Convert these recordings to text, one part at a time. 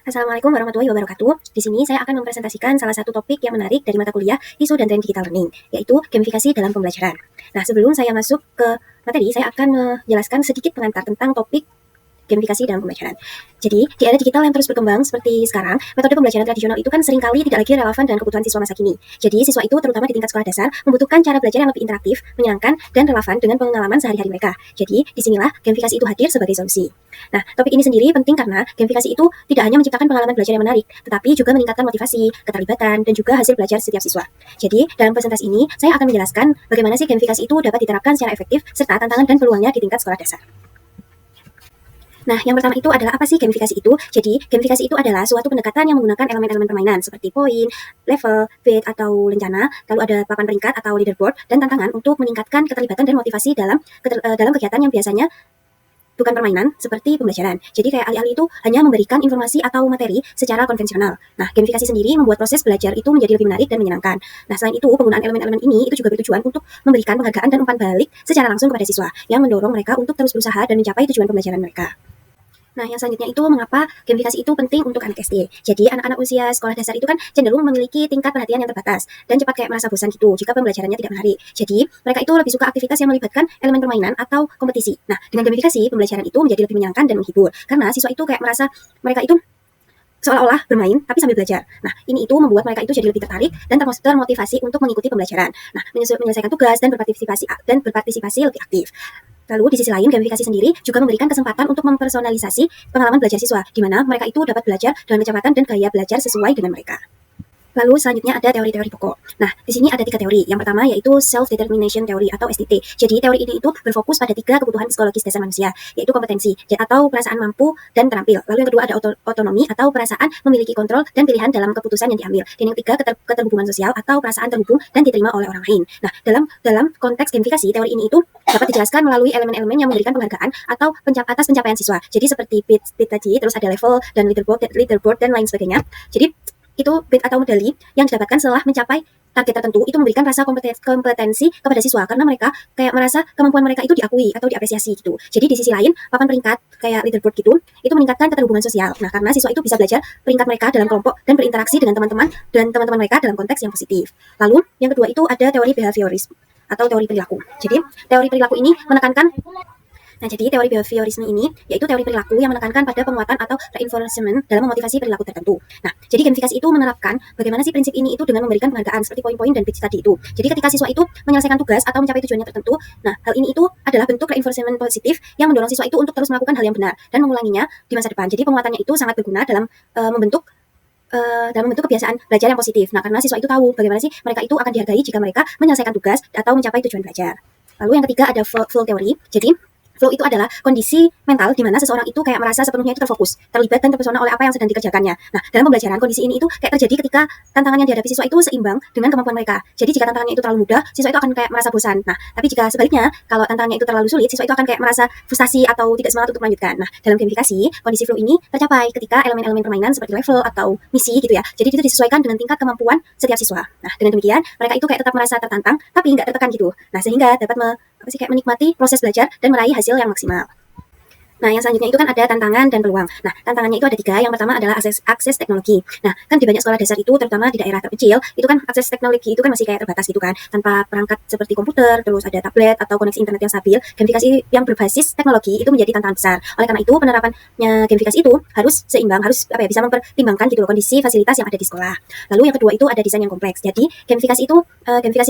Assalamualaikum warahmatullahi wabarakatuh. Di sini saya akan mempresentasikan salah satu topik yang menarik dari mata kuliah isu dan tren digital learning, yaitu gamifikasi dalam pembelajaran. Nah, sebelum saya masuk ke materi, saya akan menjelaskan sedikit pengantar tentang topik gamifikasi dalam pembelajaran. Jadi, di era digital yang terus berkembang seperti sekarang, metode pembelajaran tradisional itu kan seringkali tidak lagi relevan dengan kebutuhan siswa masa kini. Jadi, siswa itu terutama di tingkat sekolah dasar membutuhkan cara belajar yang lebih interaktif, menyenangkan, dan relevan dengan pengalaman sehari-hari mereka. Jadi, disinilah gamifikasi itu hadir sebagai solusi. Nah, topik ini sendiri penting karena gamifikasi itu tidak hanya menciptakan pengalaman belajar yang menarik, tetapi juga meningkatkan motivasi, keterlibatan, dan juga hasil belajar setiap siswa. Jadi, dalam presentasi ini, saya akan menjelaskan bagaimana sih gamifikasi itu dapat diterapkan secara efektif, serta tantangan dan peluangnya di tingkat sekolah dasar. Nah, yang pertama itu adalah apa sih gamifikasi itu? Jadi, gamifikasi itu adalah suatu pendekatan yang menggunakan elemen-elemen permainan seperti poin, level, weight atau lencana, lalu ada papan peringkat atau leaderboard, dan tantangan untuk meningkatkan keterlibatan dan motivasi dalam kegiatan yang biasanya bukan permainan seperti pembelajaran. Jadi kayak alih-alih itu hanya memberikan informasi atau materi secara konvensional. Nah, gamifikasi sendiri membuat proses belajar itu menjadi lebih menarik dan menyenangkan. Nah, selain itu, penggunaan elemen-elemen ini itu juga bertujuan untuk memberikan penghargaan dan umpan balik secara langsung kepada siswa yang mendorong mereka untuk terus berusaha dan mencapai tujuan pembelajaran mereka. Nah, yang selanjutnya itu mengapa gamifikasi itu penting untuk anak SD. Jadi, anak-anak usia sekolah dasar itu kan cenderung memiliki tingkat perhatian yang terbatas dan cepat kayak merasa bosan gitu jika pembelajarannya tidak menarik. Jadi, mereka itu lebih suka aktivitas yang melibatkan elemen permainan atau kompetisi. Nah, dengan gamifikasi, pembelajaran itu menjadi lebih menyenangkan dan menghibur karena siswa itu kayak merasa mereka itu seolah-olah bermain tapi sambil belajar. Nah, ini itu membuat mereka itu jadi lebih tertarik dan termotivasi untuk mengikuti pembelajaran. Nah, menyelesaikan tugas dan berpartisipasi lebih aktif. Lalu di sisi lain, gamifikasi sendiri juga memberikan kesempatan untuk mempersonalisasi pengalaman belajar siswa, di mana mereka itu dapat belajar dengan kecepatan dan gaya belajar sesuai dengan mereka. Lalu selanjutnya ada teori-teori pokok. Nah, di sini ada 3 teori. Yang pertama yaitu Self-Determination Theory atau SDT. Jadi teori ini itu berfokus pada 3 kebutuhan psikologis dasar manusia, yaitu kompetensi atau perasaan mampu dan terampil. Lalu yang kedua ada otonomi atau perasaan memiliki kontrol dan pilihan dalam keputusan yang diambil. Dan yang ketiga keterhubungan sosial atau perasaan terhubung dan diterima oleh orang lain. Nah, dalam konteks gamifikasi, teori ini itu dapat dijelaskan melalui elemen-elemen yang memberikan penghargaan atau atas pencapaian siswa. Jadi seperti PIT tadi, terus ada level dan leaderboard dan lain sebagainya. Jadi itu bid atau medali yang didapatkan setelah mencapai target tertentu itu memberikan rasa kompetensi kepada siswa karena mereka kayak merasa kemampuan mereka itu diakui atau diapresiasi gitu. Jadi di sisi lain papan peringkat kayak leaderboard gitu itu meningkatkan keterhubungan sosial. Nah, karena siswa itu bisa belajar peringkat mereka dalam kelompok dan berinteraksi dengan teman-teman mereka dalam konteks yang positif. Lalu yang kedua itu ada teori behaviorisme atau teori perilaku. Jadi teori perilaku ini menekankan jadi teori behaviorisme ini yaitu teori perilaku yang menekankan pada penguatan atau reinforcement dalam memotivasi perilaku tertentu. Nah, jadi gamifikasi itu menerapkan bagaimana sih prinsip ini itu dengan memberikan penghargaan seperti poin-poin dan pitch tadi itu. Jadi ketika siswa itu menyelesaikan tugas atau mencapai tujuannya tertentu, nah hal ini itu adalah bentuk reinforcement positif yang mendorong siswa itu untuk terus melakukan hal yang benar dan mengulanginya di masa depan. Jadi penguatannya itu sangat berguna dalam membentuk kebiasaan belajar yang positif. Nah, karena siswa itu tahu bagaimana sih mereka itu akan dihargai jika mereka menyelesaikan tugas atau mencapai tujuan belajar. Lalu yang ketiga ada flow teori. Jadi flow itu adalah kondisi mental di mana seseorang itu kayak merasa sepenuhnya itu terfokus, terlibat dan terpesona oleh apa yang sedang dikerjakannya. Nah, dalam pembelajaran kondisi ini itu kayak terjadi ketika tantangan yang dihadapi siswa itu seimbang dengan kemampuan mereka. Jadi jika tantangannya itu terlalu mudah, siswa itu akan kayak merasa bosan. Nah, tapi jika sebaliknya, kalau tantangannya itu terlalu sulit, siswa itu akan kayak merasa frustasi atau tidak semangat untuk melanjutkan. Nah, dalam gamifikasi, kondisi flow ini tercapai ketika elemen-elemen permainan seperti level atau misi gitu ya. Jadi itu disesuaikan dengan tingkat kemampuan setiap siswa. Nah, dengan demikian, mereka itu kayak tetap merasa tertantang tapi nggak tertekan gitu. Nah, sehingga dapat menikmati proses belajar dan meraih hasil yang maksimal. Nah, yang selanjutnya itu kan ada tantangan dan peluang. Nah, tantangannya itu ada 3. Yang pertama adalah akses teknologi. Nah, kan di banyak sekolah dasar itu, terutama di daerah terpencil, itu kan akses teknologi itu kan masih kayak terbatas gitu kan. Tanpa perangkat seperti komputer, terus ada tablet atau koneksi internet yang stabil, gamifikasi yang berbasis teknologi itu menjadi tantangan besar. Oleh karena itu, penerapannya gamifikasi itu harus seimbang, bisa mempertimbangkan gitu loh kondisi fasilitas yang ada di sekolah. Lalu yang kedua itu ada desain yang kompleks. Jadi, gamifikasi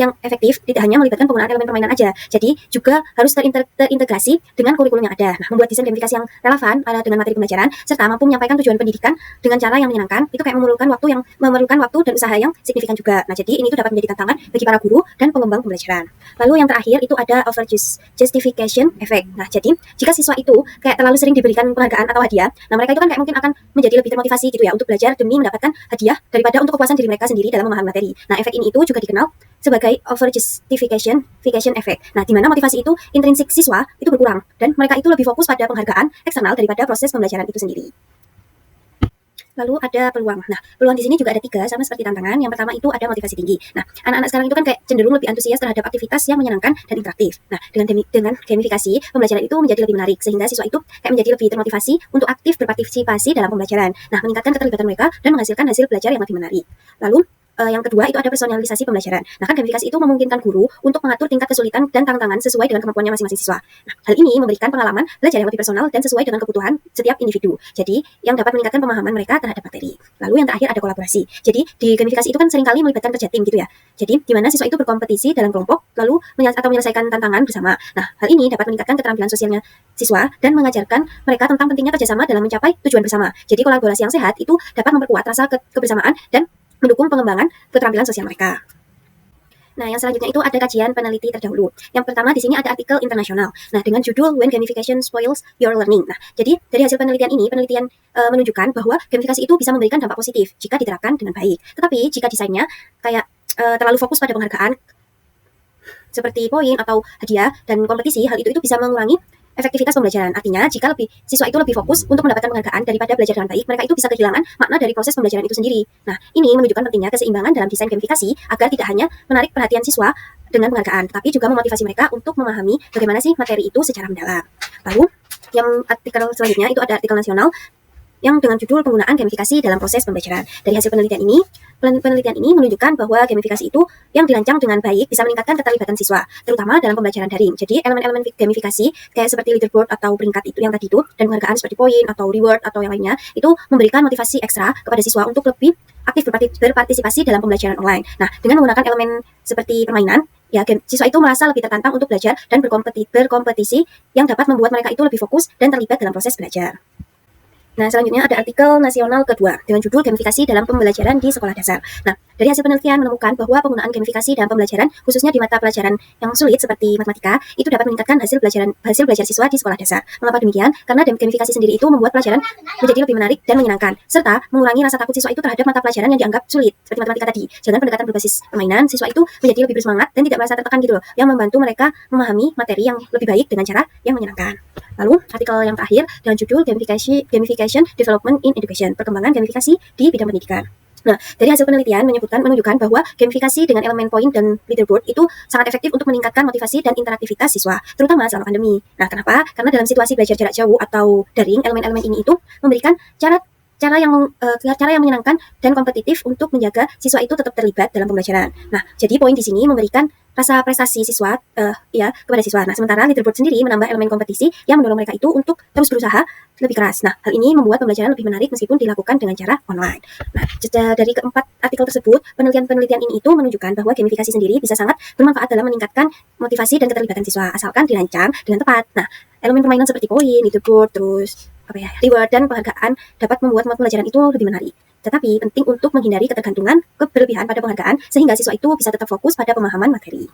yang efektif tidak hanya melibatkan penggunaan elemen permainan aja. Jadi, juga harus terintegrasi dengan kurikulum yang ada. Nah, membuat desain gamifikasi yang relevan dengan materi pembelajaran serta mampu menyampaikan tujuan pendidikan dengan cara yang menyenangkan itu kayak memerlukan waktu dan usaha yang signifikan juga. Nah, jadi ini itu dapat menjadi tantangan bagi para guru dan pengembang pembelajaran. Lalu yang terakhir itu ada over justification effect. Nah, jadi jika siswa itu kayak terlalu sering diberikan penghargaan atau hadiah, nah mereka itu kan kayak mungkin akan menjadi lebih termotivasi gitu ya untuk belajar demi mendapatkan hadiah daripada untuk kepuasan diri mereka sendiri dalam memahami materi. Nah, efek ini itu juga dikenal sebagai over justification effect. Nah, di mana motivasi itu intrinsik siswa itu berkurang dan mereka itu lebih fokus pada penghargaan eksternal daripada proses pembelajaran itu sendiri. Lalu ada peluang. Nah, peluang di sini juga ada 3, sama seperti tantangan. Yang pertama itu ada motivasi tinggi. Nah, anak-anak sekarang itu kan kayak cenderung lebih antusias terhadap aktivitas yang menyenangkan dan interaktif. Nah, dengan gamifikasi, pembelajaran itu menjadi lebih menarik, sehingga siswa itu kayak menjadi lebih termotivasi untuk aktif berpartisipasi dalam pembelajaran. Nah, meningkatkan keterlibatan mereka dan menghasilkan hasil belajar yang lebih menarik. Lalu, yang kedua itu ada personalisasi pembelajaran. Nah, kan gamifikasi itu memungkinkan guru untuk mengatur tingkat kesulitan dan tantangan sesuai dengan kemampuannya masing-masing siswa. Nah, hal ini memberikan pengalaman belajar yang lebih personal dan sesuai dengan kebutuhan setiap individu. Jadi, yang dapat meningkatkan pemahaman mereka terhadap materi. Lalu yang terakhir ada kolaborasi. Jadi, di gamifikasi itu kan seringkali melibatkan kerja tim gitu ya. Jadi, di mana siswa itu berkompetisi dalam kelompok lalu menyelesaikan tantangan bersama. Nah, hal ini dapat meningkatkan keterampilan sosialnya siswa dan mengajarkan mereka tentang pentingnya kerjasama dalam mencapai tujuan bersama. Jadi, kolaborasi yang sehat itu dapat memperkuat rasa kebersamaan dan mendukung pengembangan keterampilan sosial mereka. Nah, yang selanjutnya itu ada kajian peneliti terdahulu. Yang pertama di sini ada artikel internasional. Nah, dengan judul When Gamification Spoils Your Learning. Nah, jadi dari hasil penelitian ini, penelitian menunjukkan bahwa gamifikasi itu bisa memberikan dampak positif jika diterapkan dengan baik. Tetapi jika desainnya kayak terlalu fokus pada penghargaan seperti poin atau hadiah dan kompetisi, hal itu bisa mengurangi efektivitas pembelajaran. Artinya, jika siswa itu lebih fokus untuk mendapatkan penghargaan daripada belajar dengan baik, mereka itu bisa kehilangan makna dari proses pembelajaran itu sendiri. Nah, ini menunjukkan pentingnya keseimbangan dalam desain gamifikasi agar tidak hanya menarik perhatian siswa dengan penghargaan, tapi juga memotivasi mereka untuk memahami bagaimana sih materi itu secara mendalam. Lalu, yang artikel selanjutnya itu ada artikel nasional yang dengan judul penggunaan gamifikasi dalam proses pembelajaran. Dari hasil penelitian ini menunjukkan bahwa gamifikasi itu yang dirancang dengan baik bisa meningkatkan keterlibatan siswa, terutama dalam pembelajaran daring. Jadi elemen-elemen gamifikasi kayak seperti leaderboard atau peringkat itu yang tadi itu, dan penghargaan seperti poin atau reward atau yang lainnya, itu memberikan motivasi ekstra kepada siswa untuk lebih aktif berpartisipasi dalam pembelajaran online. Nah, dengan menggunakan elemen seperti permainan, ya siswa itu merasa lebih tertantang untuk belajar dan berkompetisi yang dapat membuat mereka itu lebih fokus dan terlibat dalam proses belajar. Nah, selanjutnya ada artikel nasional kedua dengan judul Gamifikasi dalam Pembelajaran di Sekolah Dasar. Nah, dari hasil penelitian menemukan bahwa penggunaan gamifikasi dalam pembelajaran, khususnya di mata pelajaran yang sulit seperti matematika, itu dapat meningkatkan hasil belajar siswa di sekolah dasar. Mengapa demikian? Karena gamifikasi sendiri itu membuat pelajaran menjadi lebih menarik dan menyenangkan, serta mengurangi rasa takut siswa itu terhadap mata pelajaran yang dianggap sulit, seperti matematika tadi. Dengan pendekatan berbasis permainan, siswa itu menjadi lebih bersemangat dan tidak merasa tertekan gitu loh, yang membantu mereka memahami materi yang lebih baik dengan cara yang menyenangkan. Lalu, artikel yang terakhir dengan judul Gamification Development in Education, perkembangan gamifikasi di bidang pendidikan. Nah, dari hasil penelitian menunjukkan bahwa gamifikasi dengan elemen poin dan leaderboard itu sangat efektif untuk meningkatkan motivasi dan interaktivitas siswa, terutama selama pandemi. Nah, kenapa? Karena dalam situasi belajar jarak jauh atau daring, elemen-elemen ini itu memberikan cara yang menyenangkan dan kompetitif untuk menjaga siswa itu tetap terlibat dalam pembelajaran. Nah, jadi poin di sini memberikan rasa prestasi siswa kepada siswa. Nah, sementara leaderboard sendiri menambah elemen kompetisi yang mendorong mereka itu untuk terus berusaha lebih keras. Nah, hal ini membuat pembelajaran lebih menarik meskipun dilakukan dengan cara online. Nah, dari keempat artikel tersebut, penelitian ini itu menunjukkan bahwa gamifikasi sendiri bisa sangat bermanfaat dalam meningkatkan motivasi dan keterlibatan siswa asalkan dirancang dengan tepat. Nah, elemen permainan seperti poin, leaderboard, terus reward dan penghargaan dapat membuat pembelajaran itu lebih menarik. Tetapi penting untuk menghindari ketergantungan berlebihan pada penghargaan sehingga siswa itu bisa tetap fokus pada pemahaman materi.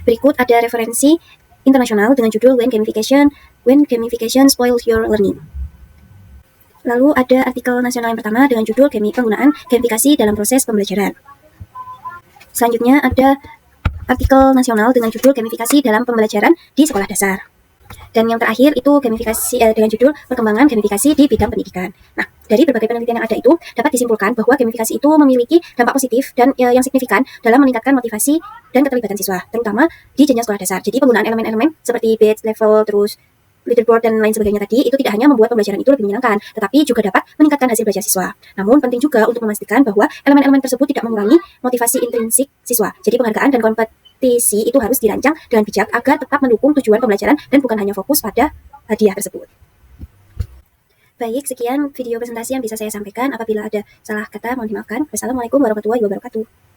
Berikut ada referensi internasional dengan judul When Gamification Spoils Your Learning. Lalu ada artikel nasional yang pertama dengan judul penggunaan gamifikasi dalam proses pembelajaran. Selanjutnya ada artikel nasional dengan judul Gamifikasi dalam Pembelajaran di Sekolah Dasar. Dan yang terakhir itu gamifikasi dengan judul Perkembangan Gamifikasi di Bidang Pendidikan. Nah, dari berbagai penelitian yang ada itu dapat disimpulkan bahwa gamifikasi itu memiliki dampak positif dan yang signifikan dalam meningkatkan motivasi dan keterlibatan siswa, terutama di jenjang sekolah dasar. Jadi penggunaan elemen-elemen seperti badge, level, terus leaderboard dan lain sebagainya tadi itu tidak hanya membuat pembelajaran itu lebih menyenangkan, tetapi juga dapat meningkatkan hasil belajar siswa. Namun penting juga untuk memastikan bahwa elemen-elemen tersebut tidak mengurangi motivasi intrinsik siswa. Jadi penghargaan dan kompetisi itu harus dirancang dengan bijak agar tetap mendukung tujuan pembelajaran dan bukan hanya fokus pada hadiah tersebut. Baik, sekian video presentasi yang bisa saya sampaikan. Apabila ada salah kata, mohon dimaafkan. Wassalamualaikum warahmatullahi wabarakatuh.